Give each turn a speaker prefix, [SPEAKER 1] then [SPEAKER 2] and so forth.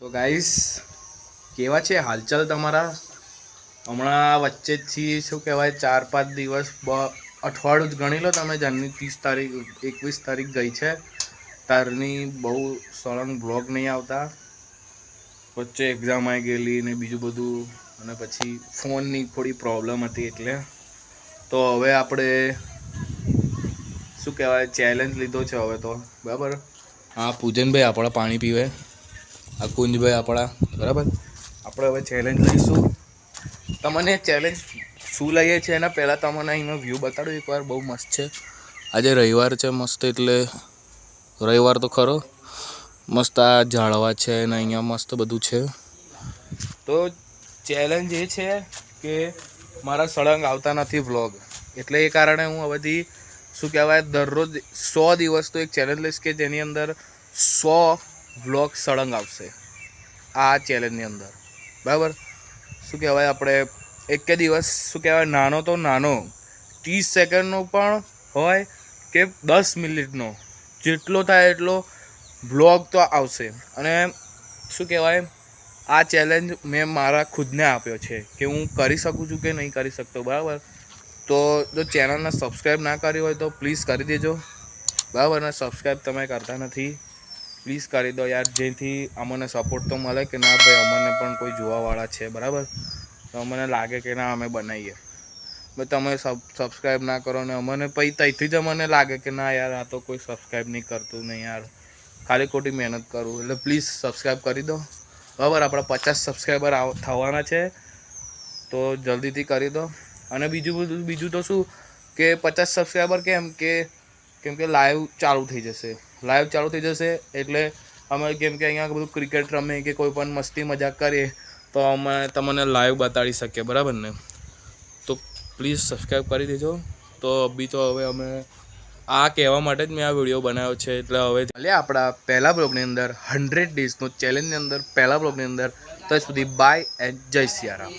[SPEAKER 1] તો ગાઈસ કેવા છે હાલચાલ તમારા? હમણાં વચ્ચેથી શું કહેવાય 4-5 દિવસ અઠવાડિયું જ ગણી લો તમે. જાનની 30 તારીખ 21 તારીખ ગઈ છે તારની બહુ સળંગ બ્લોગ નહીં આવતા. વચ્ચે એક્ઝામ આવી ગયેલી ને બીજું બધું, અને પછી ફોનની થોડી પ્રોબ્લેમ હતી. એટલે તો હવે આપણે શું કહેવાય ચેલેન્જ લીધો છે હવે તો, બરાબર. હા, પૂજનભાઈ આપણા પાણી પીવે, આ કુંજભાઈ આપણા, બરાબર. આપણે હવે ચેલેન્જ લઈશું. તમને ચેલેન્જ શું લઈએ છીએ એના પહેલાં તમને અહીંનો વ્યૂ બતાડું એકવાર. બહુ મસ્ત છે. આજે રવિવાર છે મસ્ત, એટલે રવિવાર તો ખરો. મસ્ત આ ઝાડવા છે ને અહીંયા મસ્ત બધું છે. તો ચેલેન્જ એ છે કે મારા સળંગ આવતા નથી વ્લોગ, એટલે એ કારણે હું હવેથી શું કહેવાય દરરોજ 100 દિવસ તો એક ચેલેન્જ લઈશ કે જેની અંદર 100 વ્લોગ સળંગ આવશે આ ચેલેન્જની અંદર, બરાબર. શું કહેવાય આપણે એક દિવસ શું કહેવાય નાનો તો નાનો 30 સેકન્ડનો પણ હોય કે 10 મિનિટનો, જેટલો થાય એટલો વ્લોગ તો આવશે. અને શું કહેવાય આ ચેલેન્જ મેં મારા ખુદને આપ્યો છે કે હું કરી શકું છું કે નહીં કરી શકતો, બરાબર. તો જો ચેનલને સબસ્ક્રાઈબ ના કરી હોય તો પ્લીઝ કરી દેજો, બરાબર. ને સબસ્ક્રાઈબ તમે કરતા નથી, પ્લીઝ કરી દો યાર, જેથી અમને સપોર્ટ તો મળે કે ના ભાઈ અમને પણ કોઈ જોવાવાળા છે, બરાબર. તો અમને લાગે કે ના અમે બનાવીએ. ભાઈ તમે સબસ્ક્રાઈબ ના કરો ને અમને પછી ત્યાંથી જ અમને લાગે કે ના યાર આ તો કોઈ સબસ્ક્રાઈબ નહીં કરતું, નહીં યાર ખાલી ખોટી મહેનત કરું. એટલે પ્લીઝ સબસ્ક્રાઈબ કરી દો, બરાબર. આપણા 50 સબસ્ક્રાઈબર થવાના છે, તો જલ્દીથી કરી દો. અને બીજું તો શું કે 50 સબસ્ક્રાઈબર કેમ કે લાઈવ ચાલુ થઈ જશે. એટલે અમે કેમ કે અહીંયા બધું ક્રિકેટ રમે કે કોઈ પણ મસ્તી મજાક કરીએ તો અમે તમને લાઈવ બતાડી શકીએ, બરાબર ને. તો પ્લીઝ સબસ્ક્રાઈબ કરી દેજો. તો હવે અમે આ કહેવા માટે જ મેં આ વિડીયો બનાવ્યો છે. એટલે હવે આપણા પહેલા બ્લોગની અંદર 100 ડેઝનો ચેલેન્જની અંદર પહેલા બ્લોગની અંદર ત્યાં સુધી બાય એન્ડ જય સિયારામ.